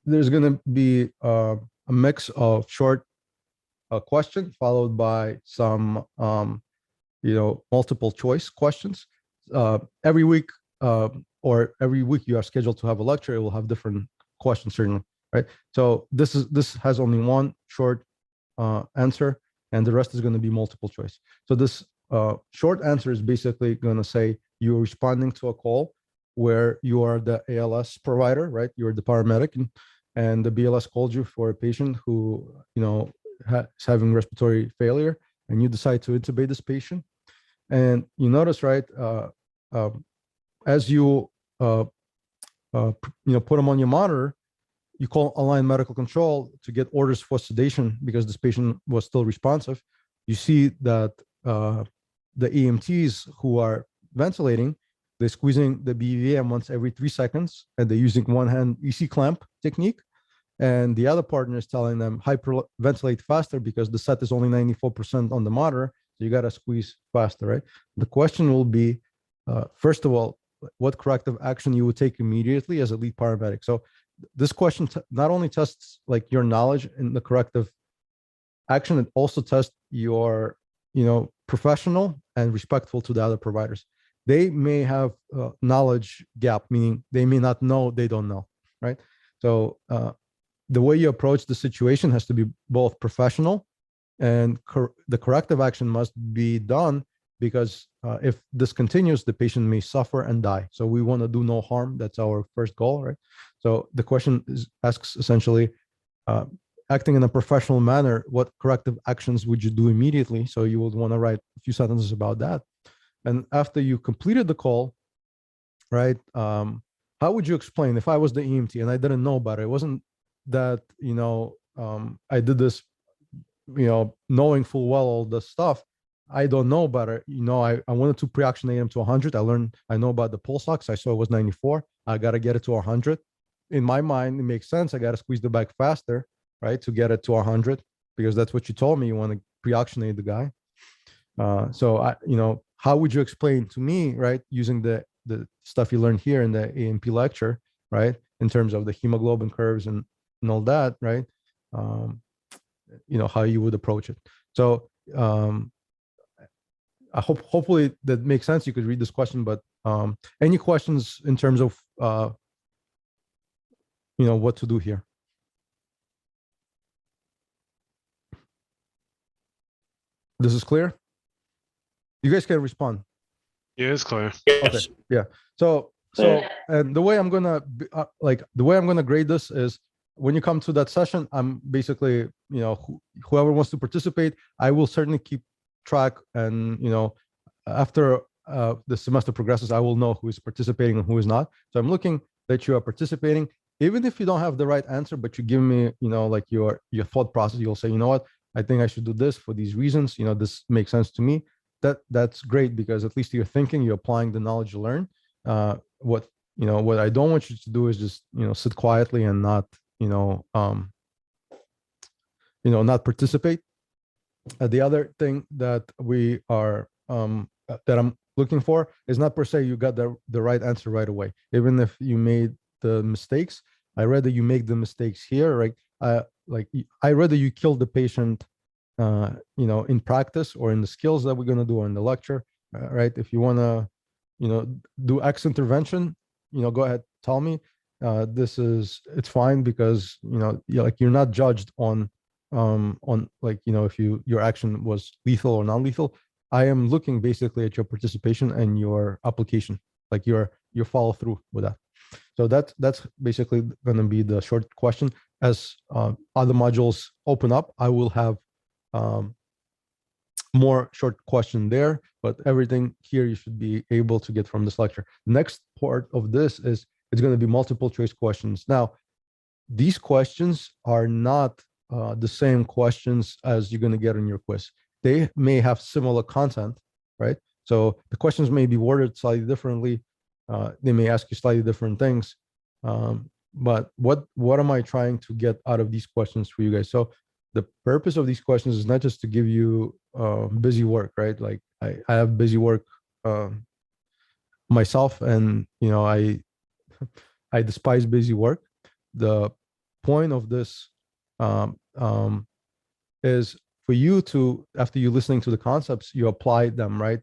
there's going to be a mix of short question followed by some multiple choice questions. Every week or every week you are scheduled to have a lecture, it will have different questions certainly, right? So this has only one short answer, and the rest is going to be multiple choice. So this short answer is basically going to say you're responding to a call where you are the ALS provider, right? You're the paramedic, and the BLS called you for a patient who is having respiratory failure, and you decide to intubate this patient. And you notice, right, as you put them on your monitor, you call align medical control to get orders for sedation because this patient was still responsive. You see that the EMTs who are ventilating, they're squeezing the BVM once every 3 seconds, and they're using one-hand EC clamp technique. And the other partner is telling them hyperventilate faster because the set is only 94% on the monitor, so you got to squeeze faster, right? The question will be, first of all, what corrective action you would take immediately as a lead paramedic. So this question not only tests like your knowledge in the corrective action, it also tests your professional and respectful to the other providers. They may have knowledge gap, meaning they may not know they don't know, right? So the way you approach the situation has to be both professional, and the corrective action must be done because if this continues, the patient may suffer and die. So we want to do no harm. That's our first goal, right? So the question asks essentially, acting in a professional manner, what corrective actions would you do immediately? So you would want to write a few sentences about that. And after you completed the call, right, how would you explain if I was the EMT and I didn't know about it? It wasn't that, I did this, knowing full well all the stuff. I don't know about it. I wanted to pre-oxygenate him to 100. I know about the pulse ox. I saw it was 94. I got to get it to 100. In my mind, it makes sense. I got to squeeze the bag faster, right, to get it to 100 because that's what you told me. You want to pre-oxygenate the guy. So how would you explain to me, right, using the stuff you learned here in the A&P lecture, right, in terms of the hemoglobin curves and all that, right? How you would approach it. So I hopefully that makes sense. You could read this question, but any questions in terms of what to do here? This is clear? You guys can respond. Yeah, it's clear. Okay. Yeah. So and the way I'm gonna grade this is when you come to that session, I'm basically whoever wants to participate, I will certainly keep track, and after the semester progresses, I will know who is participating and who is not. So I'm looking that you are participating, even if you don't have the right answer, but you give me like your thought process. You'll say, what, I think I should do this for these reasons. This makes sense to me. That's great because at least you're thinking, you're applying the knowledge you learn. What I don't want you to do is just sit quietly and not not participate. The other thing that we are that I'm looking for is not per se you got the right answer right away. Even if you made the mistakes, I rather you make the mistakes here, right? I rather you kill the patient in practice or in the skills that we're going to do in the lecture, right? If you want to do X intervention, go ahead, tell me. It's fine because you're not judged on if your action was lethal or non-lethal. I am looking basically at your participation and your application, like your follow through with that. So that's basically going to be the short question. As other modules open up, I will have more short question there, but everything here you should be able to get from this lecture. The next part of this is it's going to be multiple choice questions. Now, these questions are not the same questions as you're going to get in your quiz. They may have similar content, right? So the questions may be worded slightly differently. They may ask you slightly different things. But what am I trying to get out of these questions for you guys? So the purpose of these questions is not just to give you busy work, right? Like I have busy work myself, and I despise busy work. The point of this is for you to, after you listening to the concepts, you apply them, right?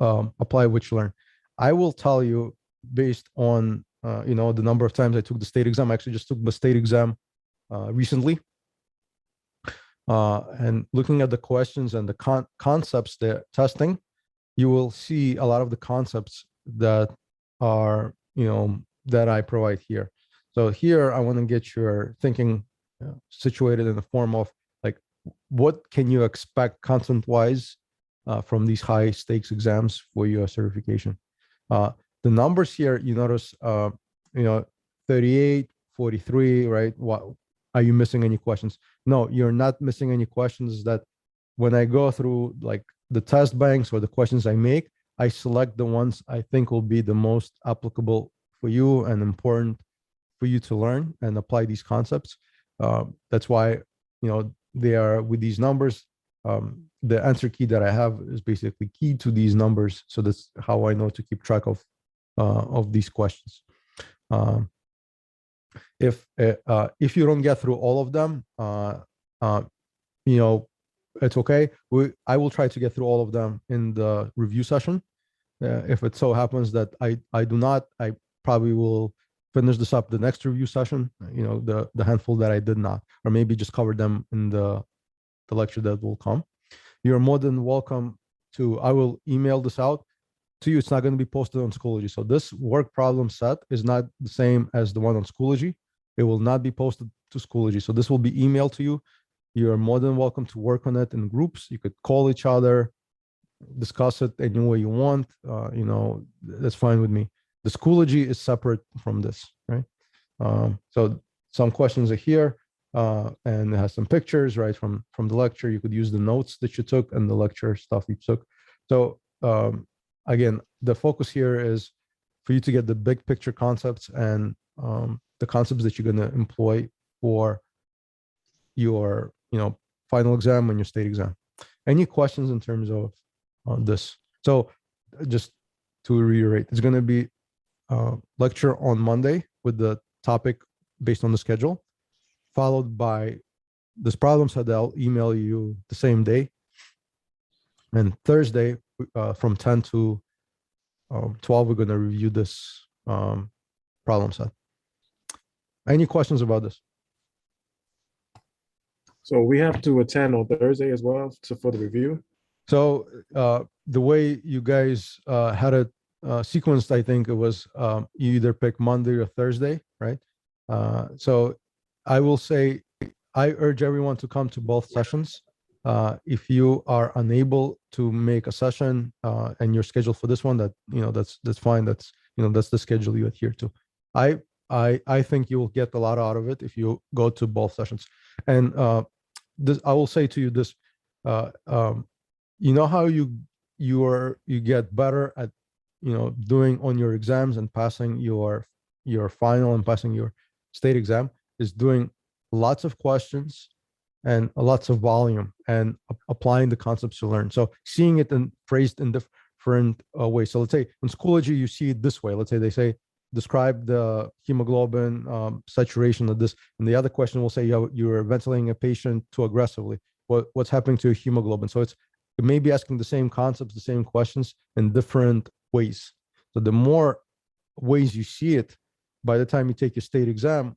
Apply what you learn. I will tell you based on the number of times I took the state exam. I actually just took the state exam recently, and looking at the questions and the concepts they're testing, you will see a lot of the concepts that are that I provide here. So here I want to get your thinking situated in the form of like, what can you expect content-wise from these high stakes exams for your certification? The numbers here, you notice, 38, 43, right? What, are you missing any questions? No, you're not missing any questions. That when I go through like the test banks or the questions I make, I select the ones I think will be the most applicable for you and important for you to learn and apply these concepts. That's why, they are with these numbers. The answer key that I have is basically key to these numbers. So that's how I know to keep track of these questions. If you don't get through all of them, it's okay. I will try to get through all of them in the review session. If it so happens that I do not, I probably will finish this up the next review session. The handful that I did not, or maybe just cover them in the lecture that will come. You're more than welcome to. I will email this out to you. It's not going to be posted on Schoology. So this work problem set is not the same as the one on Schoology. It will not be posted to Schoology. So this will be emailed to you. You're more than welcome to work on it in groups. You could call each other, discuss it any way you want. That's fine with me. The Schoology is separate from this, right? So some questions are here, and it has some pictures, right, from the lecture. You could use the notes that you took and the lecture stuff you took. So again, the focus here is for you to get the big picture concepts and the concepts that you're going to employ for your final exam and your state exam. Any questions in terms of this? So just to reiterate, it's going to be a lecture on Monday with the topic based on the schedule, followed by this problem set that I'll email you the same day. And Thursday from 10 to 12, we're going to review this problem set. Any questions about this? So we have to attend on Thursday as well for the review? So the way you guys had it sequenced, I think it was you either pick Monday or Thursday, right? So I will say I urge everyone to come to both sessions. If you are unable to make a session and you're scheduled for this one, that's fine. That's that's the schedule you adhere to. I think you will get a lot out of it if you go to both sessions. And this, I will say to you this, how you get better at doing on your exams and passing your final and passing your state exam is doing lots of questions and lots of volume and applying the concepts you learn. So seeing it and phrased in different ways. So let's say in Schoology you see it this way. Let's say they say describe the hemoglobin saturation of this, and the other question will say you're ventilating a patient too aggressively. What's happening to your hemoglobin? So it may be asking the same concepts, the same questions in different ways. So the more ways you see it, by the time you take your state exam,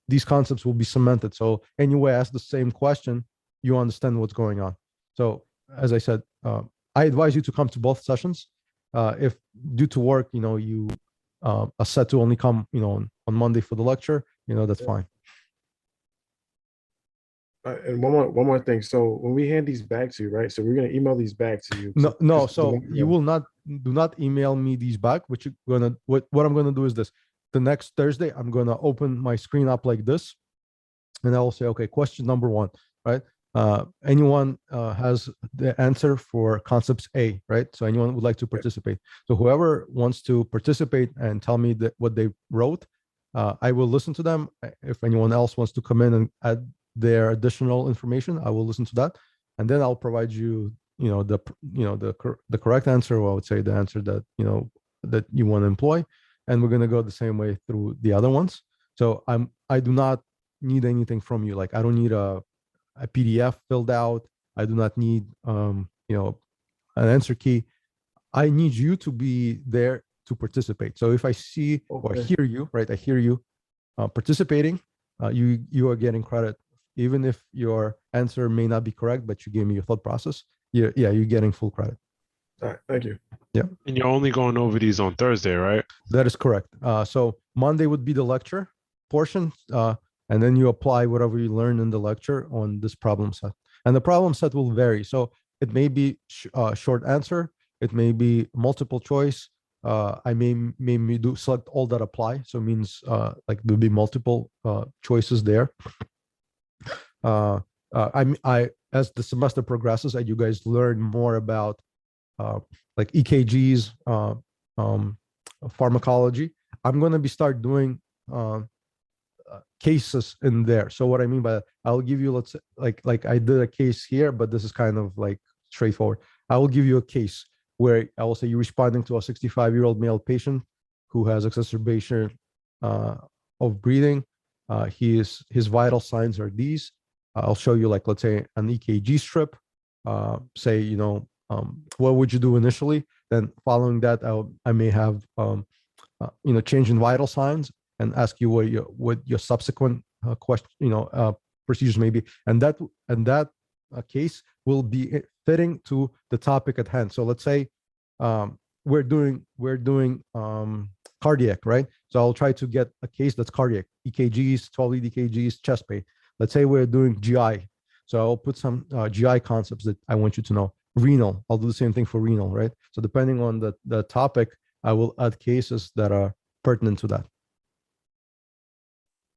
these concepts will be cemented. So anyway, ask the same question, you understand what's going on. So as I said, I advise you to come to both sessions. If due to work, you are set to only come, on Monday for the lecture, that's fine. And one more thing. So when we hand these back to you, right? So we're going to email these back to you. No. So you will do not email me these back. What I'm going to do is this. The next Thursday, I'm going to open my screen up like this, and I will say, okay, question number 1, right? Anyone has the answer for concepts A, right? So anyone would like to participate. So whoever wants to participate and tell me what they wrote, I will listen to them. If anyone else wants to come in and add their additional information, I will listen to that, and then I'll provide you, the correct answer, or I would say the answer that that you want to employ, and we're going to go the same way through the other ones. So I do not need anything from you. Like I don't need a PDF filled out. I do not need an answer key. I need you to be there to participate. So if I see or Okay. hear you, right, I hear you participating, you are getting credit, even if your answer may not be correct, but you gave me your thought process. You're getting full credit. All right. Thank you. Yeah, And you're only going over these on Thursday, right? that is correct. So Monday would be the lecture portion, and then you apply whatever you learn in the lecture on this problem set. And the problem set will vary. So it may be short answer, it may be multiple choice. I may do select all that apply. So it means like there'll be multiple choices there. I as the semester progresses, you guys learn more about like EKGs, pharmacology. I'm going to be start doing cases in there. So what I mean by that, I'll give you, let's say, like I did a case here, but this is kind of like straightforward. I will give you a case where I will say you're responding to a 65-year-old male patient who has exacerbation of breathing. His vital signs are these. I'll show you, like, let's say an EKG strip. Say, what would you do initially? Then following that, I may have change in vital signs and ask you what your subsequent question, procedures may be, and that case will be fitting to the topic at hand. So let's say we're doing cardiac, right? So I'll try to get a case that's cardiac, EKGs, 12-lead EKGs, chest pain. Let's say we're doing GI. So I'll put some GI concepts that I want you to know. Renal, I'll do the same thing for renal, right? So depending on the topic, I will add cases that are pertinent to that.